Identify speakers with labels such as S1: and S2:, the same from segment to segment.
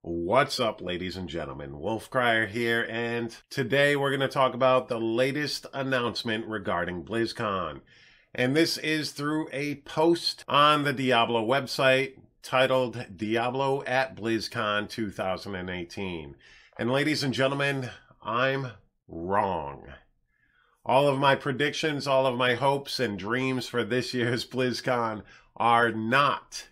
S1: What's up, ladies and gentlemen? Wolfcrier here, and today we're going to talk about the latest announcement regarding Blizzcon. And this is through a post on the Diablo website titled Diablo at Blizzcon 2018. And ladies and gentlemen, I'm wrong. All of my predictions, all of my hopes and dreams for this year's Blizzcon are not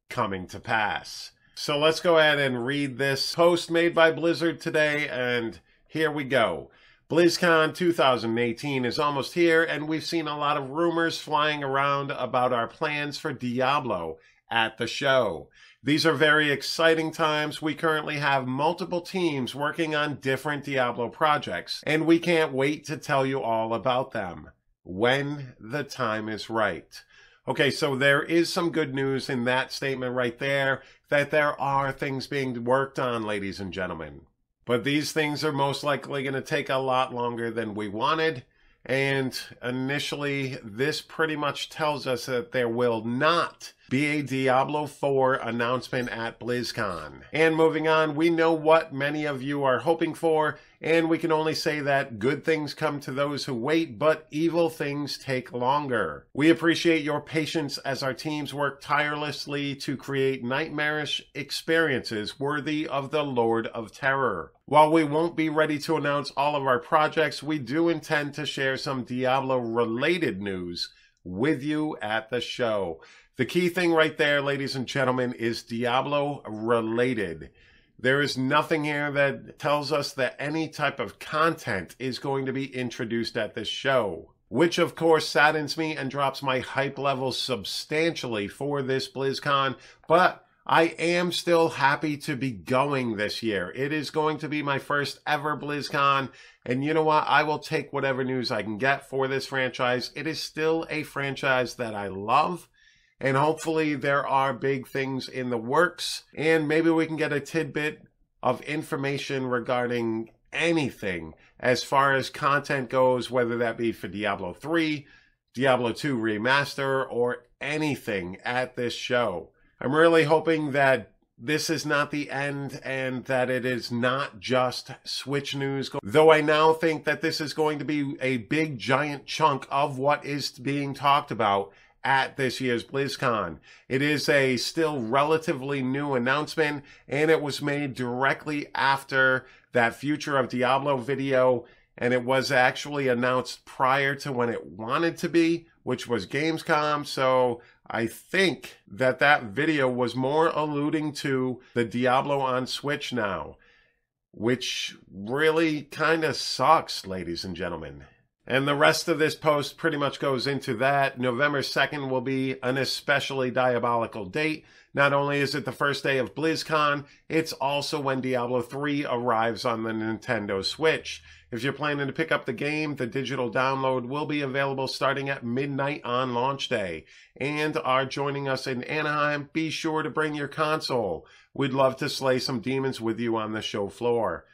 S1: coming to pass. So let's go ahead and read this post made by Blizzard today, and here we go. BlizzCon 2018 is almost here, and we've seen a lot of rumors flying around about our plans for Diablo at the show. These are very exciting times. We currently have multiple teams working on different Diablo projects, and we can't wait to tell you all about them when the time is right. Okay, so there is some good news in that statement right there, that there are things being worked on, ladies and gentlemen. But these things are most likely going to take a lot longer than we wanted. And initially, this pretty much tells us that there will not be a Diablo 4 announcement at BlizzCon. And moving on, we know what many of you are hoping for, and we can only say that good things come to those who wait, but evil things take longer. We appreciate your patience as our teams work tirelessly to create nightmarish experiences worthy of the Lord of Terror. While we won't be ready to announce all of our projects, we do intend to share some Diablo-related news with you at the show. The key thing right there, ladies and gentlemen, is Diablo-related. There is nothing here that tells us that any type of content is going to be introduced at this show, which of course saddens me and drops my hype level substantially for this BlizzCon, but I am still happy to be going this year. It is going to be my first ever BlizzCon, and you know what? I will take whatever news I can get for this franchise. It is still a franchise that I love, and hopefully there are big things in the works, and maybe we can get a tidbit of information regarding anything as far as content goes, whether that be for Diablo 3, Diablo 2 Remaster, or anything at this show. I'm really hoping that this is not the end and that it is not just Switch news, though I now think that this is going to be a big giant chunk of what is being talked about at this year's BlizzCon. It is a still relatively new announcement, and it was made directly after that Future of Diablo video, and it was actually announced prior to when it wanted to be, which was Gamescom. So I think that that video was more alluding to the Diablo on Switch now, which really kind of sucks, ladies and gentlemen. And the rest of this post pretty much goes into that. November 2nd will be an especially diabolical date. Not only is it the first day of BlizzCon, it's also when Diablo 3 arrives on the Nintendo Switch. If you're planning to pick up the game, the digital download will be available starting at midnight on launch day. And are joining us in Anaheim, be sure to bring your console. We'd love to slay some demons with you on the show floor.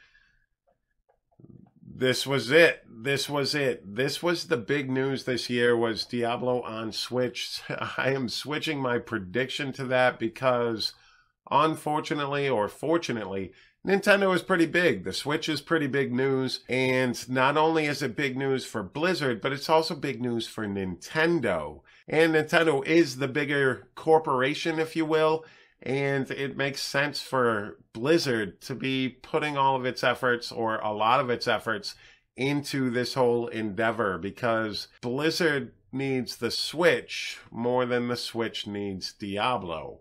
S1: This was it. This was it. This was the big news this year, was Diablo on Switch. I am switching my prediction to that because, unfortunately or fortunately, Nintendo is pretty big. The Switch is pretty big news, and not only is it big news for Blizzard, but it's also big news for Nintendo. And Nintendo is the bigger corporation, if you will, and it makes sense for Blizzard to be putting all of its efforts, or a lot of its efforts, into this whole endeavor, because Blizzard needs the Switch more than the Switch needs Diablo.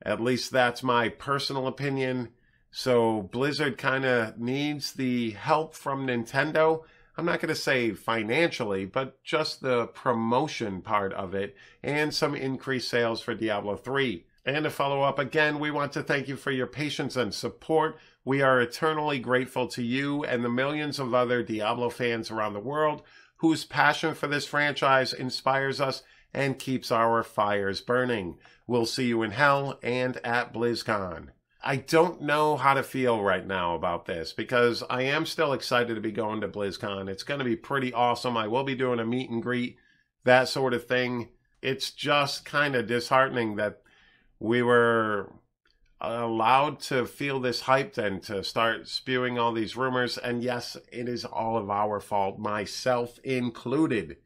S1: At least that's my personal opinion. So Blizzard kind of needs the help from Nintendo. I'm not going to say financially, but just the promotion part of it, and some increased sales for Diablo 3. And to follow up again, we want to thank you for your patience and support. We are eternally grateful to you and the millions of other Diablo fans around the world whose passion for this franchise inspires us and keeps our fires burning. We'll see you in hell and at BlizzCon. I don't know how to feel right now about this, because I am still excited to be going to BlizzCon. It's going to be pretty awesome. I will be doing a meet and greet, that sort of thing. It's just kind of disheartening that we were allowed to feel this hyped and to start spewing all these rumors. And yes, it is all of our fault, myself included,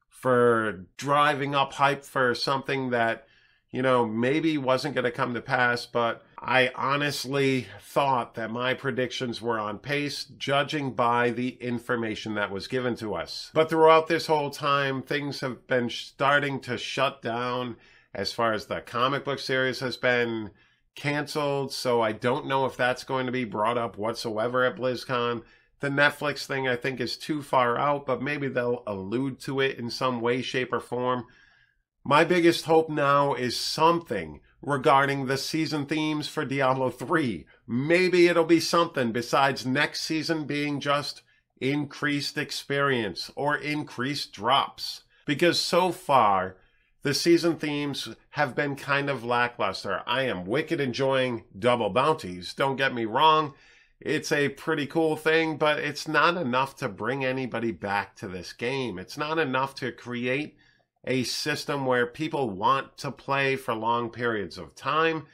S1: for driving up hype for something that, you know, maybe wasn't going to come to pass. But I honestly thought that my predictions were on pace, judging by the information that was given to us. But throughout this whole time, things have been starting to shut down. As far as the comic book series has been canceled, so I don't know if that's going to be brought up whatsoever at BlizzCon. The Netflix thing, I think, is too far out, but maybe they'll allude to it in some way, shape, or form. My biggest hope now is something regarding the season themes for Diablo 3. Maybe it'll be something besides next season being just increased experience or increased drops. Because so far, the season themes have been kind of lackluster. I am wicked enjoying double bounties, don't get me wrong. It's a pretty cool thing, but it's not enough to bring anybody back to this game. It's not enough to create a system where people want to play for long periods of time.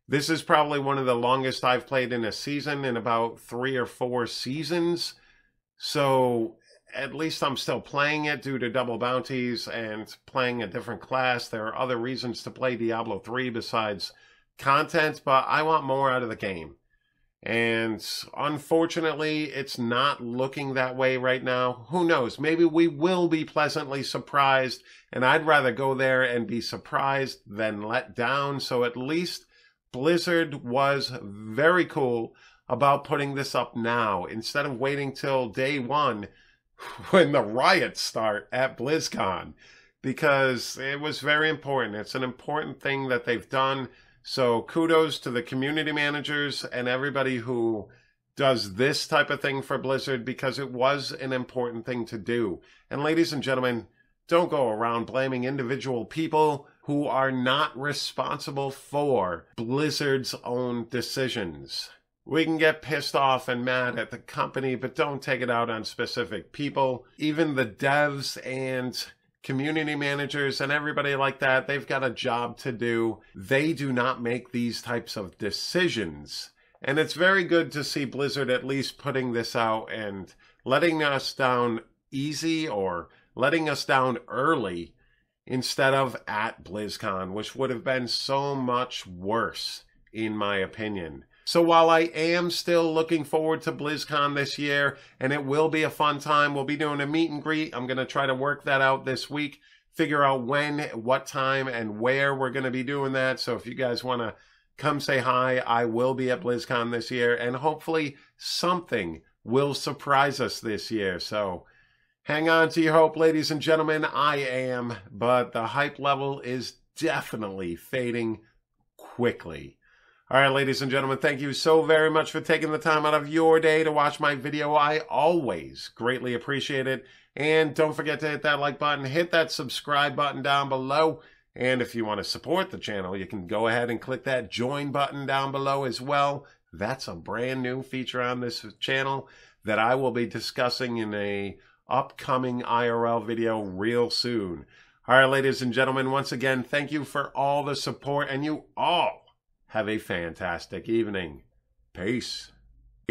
S1: This is probably one of the longest I've played in a season in about 3 or 4 seasons. So at least I'm still playing it due to double bounties and playing a different class. There are other reasons to play Diablo 3 besides content, but I want more out of the game. And unfortunately, it's not looking that way right now. Who knows? Maybe we will be pleasantly surprised, and I'd rather go there and be surprised than let down. So at least Blizzard was very cool about putting this up now, instead of waiting till day one when the riots start at BlizzCon, because it was very important. It's an important thing that they've done. So kudos to the community managers and everybody who does this type of thing for Blizzard, because it was an important thing to do. And ladies and gentlemen, don't go around blaming individual people who are not responsible for Blizzard's own decisions. We can get pissed off and mad at the company, but don't take it out on specific people. Even the devs and community managers and everybody like that, they've got a job to do. They do not make these types of decisions. And it's very good to see Blizzard at least putting this out and letting us down easy, or letting us down early instead of at BlizzCon, which would have been so much worse, in my opinion. So while I am still looking forward to BlizzCon this year, and it will be a fun time, we'll be doing a meet and greet. I'm going to try to work that out this week, figure out when, what time, and where we're going to be doing that. So if you guys want to come say hi, I will be at BlizzCon this year, and hopefully something will surprise us this year. So hang on to your hope, ladies and gentlemen. I am, but the hype level is definitely fading quickly. All right, ladies and gentlemen, thank you so very much for taking the time out of your day to watch my video. I always greatly appreciate it. And don't forget to hit that like button, hit that subscribe button down below. And if you want to support the channel, you can go ahead and click that join button down below as well. That's a brand new feature on this channel that I will be discussing in a upcoming IRL video real soon. All right, ladies and gentlemen, once again, thank you for all the support, and you all have a fantastic evening. Peace.